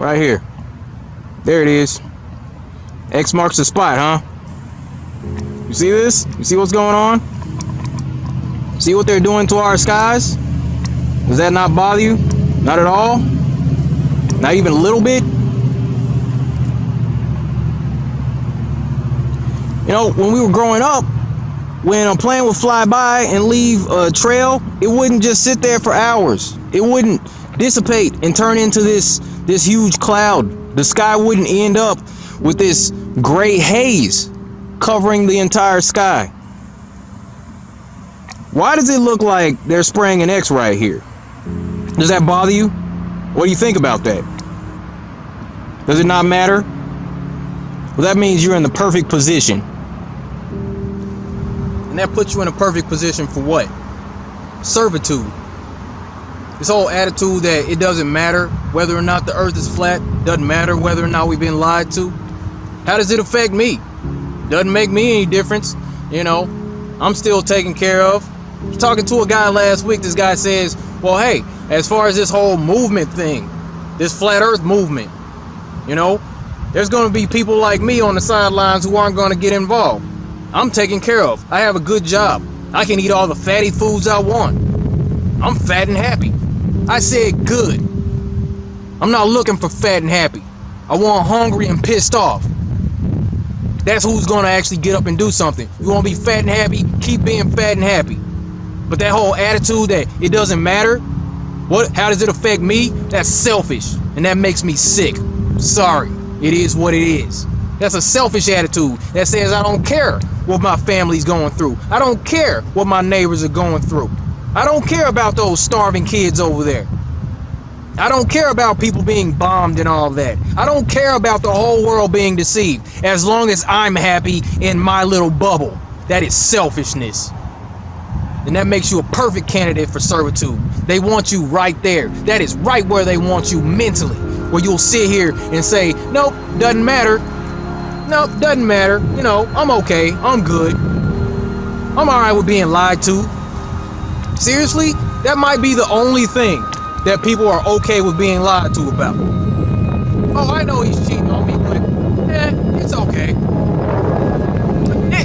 Right here. There it is. X marks the spot, huh? You see this? You see what's going on? See what they're doing to our skies? Does that not bother you? Not at all? Not even a little bit? You know, when we were growing up, when a plane would fly by and leave a trail, it wouldn't just sit there for hours. It wouldn't dissipate and turn into this huge cloud. The sky wouldn't end up with this gray haze covering the entire sky. Why does it look like they're spraying an X right here? Does that bother you? What do you think about that? Does it not matter? Well, that means you're in the perfect position. And that puts you in a perfect position for what? Servitude. This whole attitude that it doesn't matter whether or not the earth is flat, doesn't matter whether or not we've been lied to. How does it affect me? Doesn't make me any difference. You know, I'm still taken care of. I was talking to a guy last week. This guy says, well, hey, as far as this whole movement thing, this flat earth movement, you know, there's going to be people like me on the sidelines who aren't going to get involved. I'm taken care of. I have a good job. I can eat all the fatty foods I want. I'm fat and happy. I said good. I'm not looking for fat and happy. I want hungry and pissed off. That's who's going to actually get up and do something. You want to be fat and happy? Keep being fat and happy. But that whole attitude that it doesn't matter, how does it affect me? That's selfish. And that makes me sick. Sorry. It is what it is. That's a selfish attitude that says I don't care what my family's going through. I don't care what my neighbors are going through. I don't care about those starving kids over there. I don't care about people being bombed and all that. I don't care about the whole world being deceived as long as I'm happy in my little bubble. That is selfishness. And that makes you a perfect candidate for servitude. They want you right there. That is right where they want you mentally. Where you'll sit here and say, nope, doesn't matter. Nope, doesn't matter. You know, I'm okay. I'm good. I'm alright with being lied to. Seriously? That might be the only thing that people are okay with being lied to about. Oh, I know he's cheating on me, but it's okay.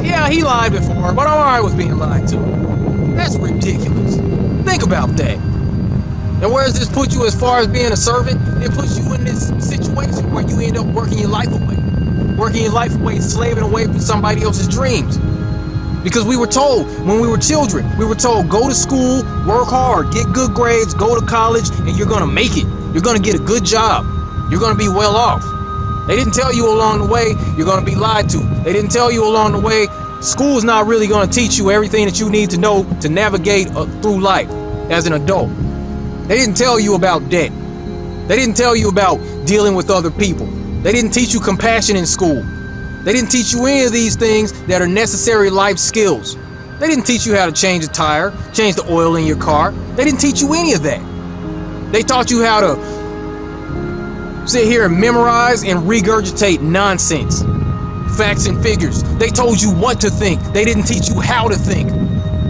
Yeah, he lied before, but I'm alright with being lied to. That's ridiculous. Think about that. And where does this put you as far as being a servant? It puts you in this situation where you end up working your life away. Working your life away, slaving away from somebody else's dreams. Because we were told when we were children, we were told go to school, work hard, get good grades, go to college, and you're going to make it. You're going to get a good job. You're going to be well off. They didn't tell you along the way you're going to be lied to. They didn't tell you along the way school's not really going to teach you everything that you need to know to navigate through life as an adult. They didn't tell you about debt. They didn't tell you about dealing with other people. They didn't teach you compassion in school. They didn't teach you any of these things that are necessary life skills. They didn't teach you how to change a tire, change the oil in your car. They didn't teach you any of that. They taught you how to sit here and memorize and regurgitate nonsense, facts and figures. They told you what to think. They didn't teach you how to think.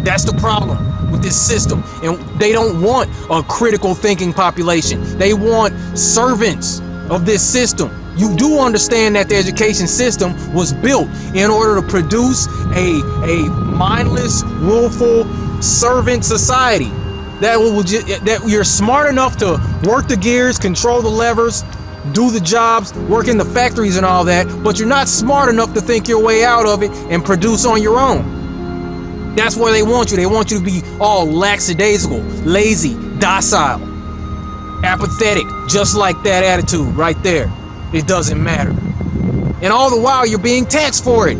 That's the problem with this system. And they don't want a critical thinking population. They want servants of this system. You do understand that the education system was built in order to produce a mindless, willful servant society that you're smart enough to work the gears, control the levers, do the jobs, work in the factories and all that, but you're not smart enough to think your way out of it and produce on your own. That's where they want you. They want you to be all lackadaisical, lazy, docile, apathetic, just like that attitude right there. It doesn't matter. And all the while you're being taxed for it.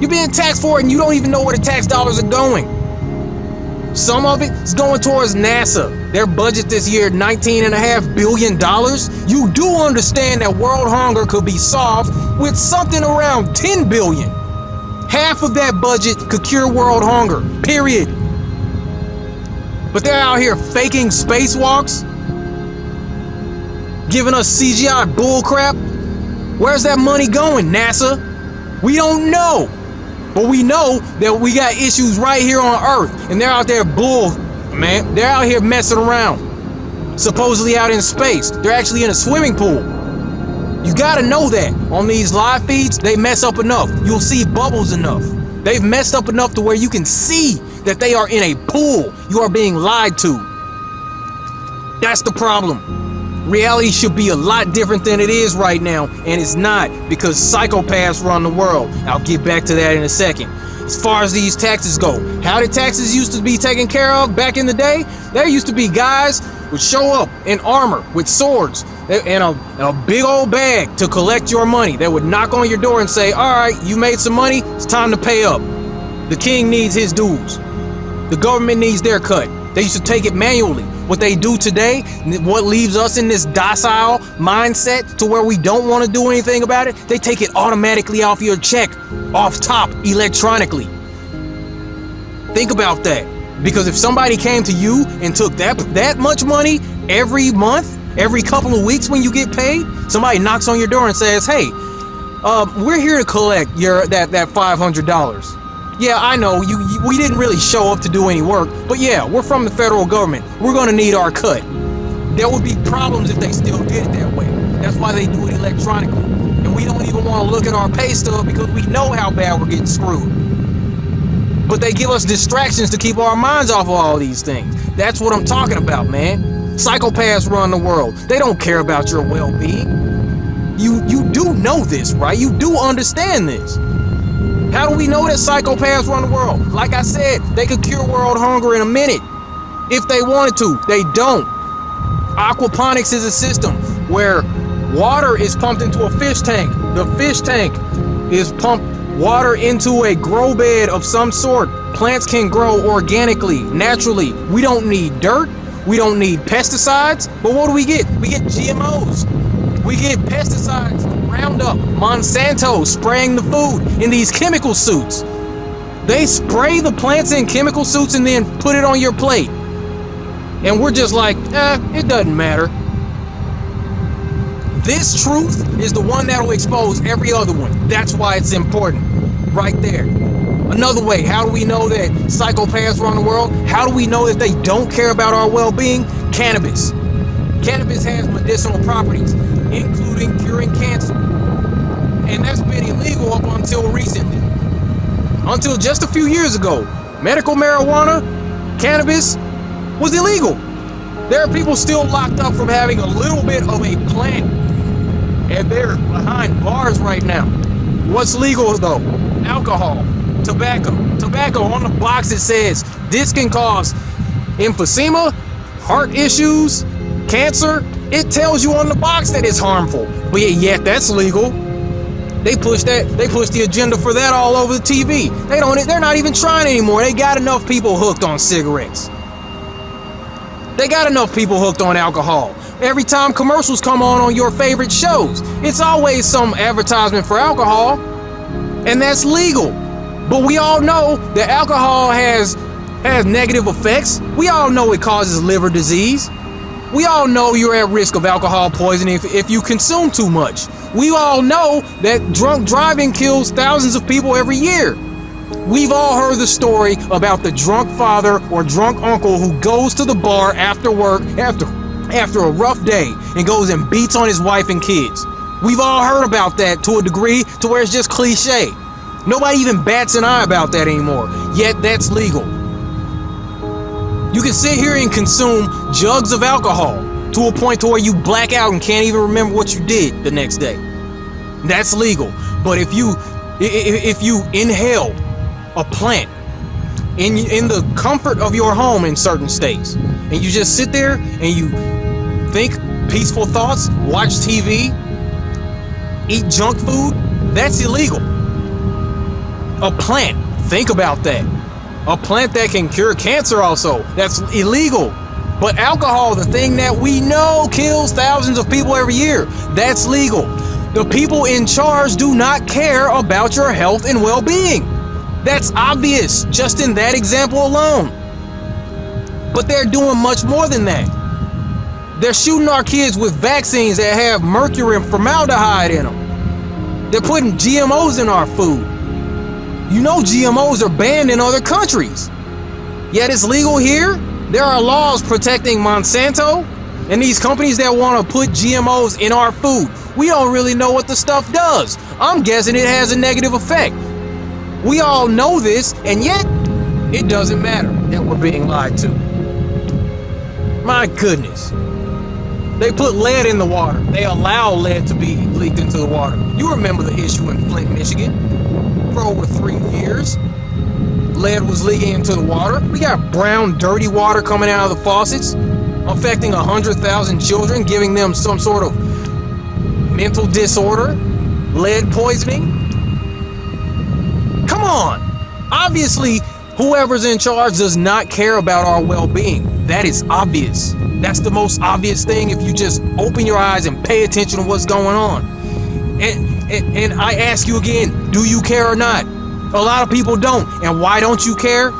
You're being taxed for it and you don't even know where the tax dollars are going. Some of it is going towards NASA. Their budget this year, $19.5 billion. You do understand that world hunger could be solved with something around $10 billion. Half of that budget could cure world hunger, period. But they're out here faking spacewalks, giving us CGI bullcrap. Where's that money going, NASA? We don't know. But we know that we got issues right here on Earth. And they're out there they're out here messing around. supposedly out in space. They're actually in a swimming pool. You gotta know that. On these live feeds, they mess up enough. You'll see bubbles enough. They've messed up enough to where you can see that they are in a pool. You are being lied to. That's the problem. Reality should be a lot different than it is right now, and it's not, because psychopaths run the world. I'll get back to that in a second. As far as these taxes go, how did taxes used to be taken care of back in the day? There used to be guys would show up in armor with swords and a big old bag to collect your money. They would knock on your door and say, all right, you made some money, it's time to pay up. The king needs his dues. The government needs their cut. They used to take it manually. What they do today, what leaves us in this docile mindset to where we don't want to do anything about it, they take it automatically off your check, off top, electronically. Think about that. Because if somebody came to you and took that much money every month, every couple of weeks when you get paid, somebody knocks on your door and says, hey, we're here to collect that $500. Yeah, I know, we didn't really show up to do any work, but yeah, we're from the federal government. We're gonna need our cut. There would be problems if they still did it that way. That's why they do it electronically. And we don't even want to look at our pay stub because we know how bad we're getting screwed. But they give us distractions to keep our minds off of all these things. That's what I'm talking about, man. Psychopaths run the world. They don't care about your well-being. You do know this, right? You do understand this. How do we know that psychopaths run the world? Like I said, they could cure world hunger in a minute. If they wanted to, they don't. Aquaponics is a system where water is pumped into a fish tank. The fish tank is pumped water into a grow bed of some sort. Plants can grow organically, naturally. We don't need dirt. We don't need pesticides. But what do we get? We get GMOs. We get pesticides, Roundup, Monsanto spraying the food in these chemical suits. They spray the plants in chemical suits and then put it on your plate. And we're just like, it doesn't matter. This truth is the one that will expose every other one. That's why it's important. Right there. Another way, how do we know that psychopaths run the world? How do we know that they don't care about our well-being? Cannabis. Cannabis has medicinal properties, including curing cancer. And that's been illegal up until recently. Until just a few years ago, medical marijuana, cannabis, was illegal. There are people still locked up from having a little bit of a plant, and they're behind bars right now. What's legal though? Alcohol, tobacco. Tobacco, on the box it says this can cause emphysema, heart issues, cancer. It tells you on the box that it's harmful, but yet that's legal. They push the agenda for that all over the TV. They're not even trying anymore. They got enough people hooked on cigarettes. They got enough people hooked on alcohol. Every time commercials come on your favorite shows, it's always some advertisement for alcohol, and that's legal. But we all know that alcohol has negative effects. We all know it causes liver disease. We all know you're at risk of alcohol poisoning if you consume too much. We all know that drunk driving kills thousands of people every year. We've all heard the story about the drunk father or drunk uncle who goes to the bar after work, after a rough day, and goes and beats on his wife and kids. We've all heard about that to a degree to where it's just cliche. Nobody even bats an eye about that anymore, yet that's legal. You can sit here and consume jugs of alcohol to a point to where you black out and can't even remember what you did the next day. That's legal. But if you inhaled a plant in the comfort of your home in certain states, and you just sit there and you think peaceful thoughts, watch TV, eat junk food, that's illegal. A plant, think about that. A plant that can cure cancer also, that's illegal. But alcohol, the thing that we know kills thousands of people every year, that's legal. The people in charge do not care about your health and well-being. That's obvious, just in that example alone. But they're doing much more than that. They're shooting our kids with vaccines that have mercury and formaldehyde in them. They're putting GMOs in our food. You know GMOs are banned in other countries. Yet it's legal here. There are laws protecting Monsanto. And these companies that want to put GMOs in our food, we don't really know what the stuff does. I'm guessing it has a negative effect. We all know this, and yet it doesn't matter that we're being lied to. My goodness. They put lead in the water. They allow lead to be leaked into the water. You remember the issue in Flint, Michigan. For over 3 years, lead was leaking into the water. We got brown, dirty water coming out of the faucets, affecting 100,000 children, giving them some sort of mental disorder, lead poisoning. Come on. Obviously, whoever's in charge does not care about our well-being. That is obvious. That's the most obvious thing if you just open your eyes and pay attention to what's going on. And I ask you again, do you care or not? A lot of people don't. And why don't you care?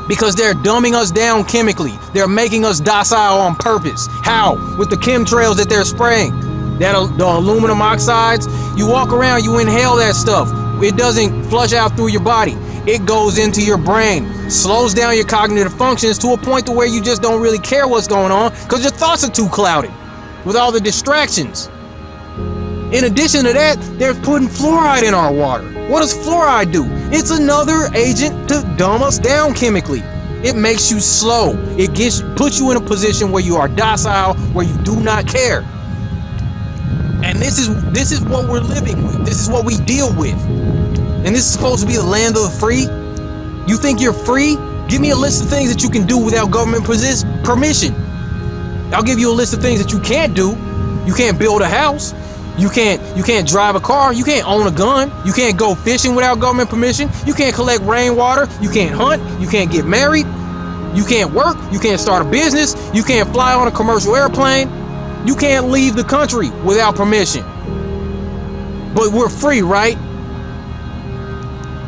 Because they're dumbing us down chemically. They're making us docile on purpose. How? With the chemtrails that they're spraying. The aluminum oxides. You walk around, you inhale that stuff. It doesn't flush out through your body. It goes into your brain, slows down your cognitive functions to a point to where you just don't really care what's going on because your thoughts are too clouded with all the distractions. In addition to that, they're putting fluoride in our water. What does fluoride do? It's another agent to dumb us down chemically. It makes you slow. It puts you in a position where you are docile, where you do not care. And this is what we're living with. This is what we deal with. And this is supposed to be the land of the free? You think you're free? Give me a list of things that you can do without government permission. I'll give you a list of things that you can't do. You can't build a house. You can't drive a car. You can't own a gun. You can't go fishing without government permission. You can't collect rainwater. You can't hunt. You can't get married. You can't work. You can't start a business. You can't fly on a commercial airplane. You can't leave the country without permission. But we're free, right?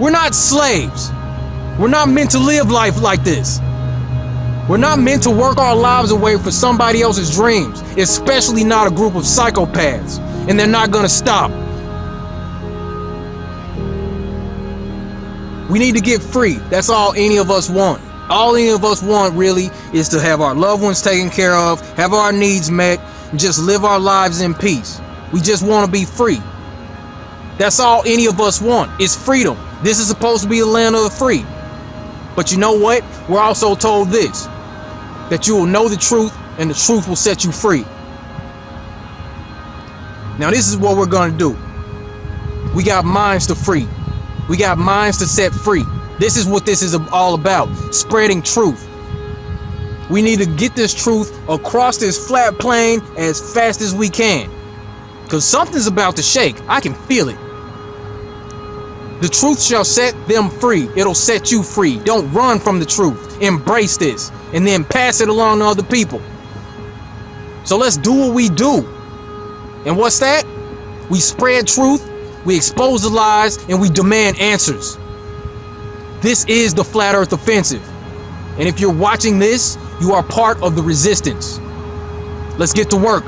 We're not slaves. We're not meant to live life like this. We're not meant to work our lives away for somebody else's dreams, especially not a group of psychopaths. And they're not gonna stop. We need to get free. That's all any of us want. All any of us want really is to have our loved ones taken care of, have our needs met, and just live our lives in peace. We just want to be free. That's all any of us want is freedom. This is supposed to be the land of the free. But you know what? We're also told this, that you will know the truth and the truth will set you free. Now this is what we're going to do. We got minds to free. We got minds to set free. This is what this is all about, spreading truth. We need to get this truth across this flat plane as fast as we can. Because something's about to shake. I can feel it. The truth shall set them free. It'll set you free. Don't run from the truth. Embrace this and then pass it along to other people. So let's do what we do. And what's that? We spread truth, we expose the lies, and we demand answers. This is the Flat Earth Offensive. And if you're watching this, you are part of the resistance. Let's get to work.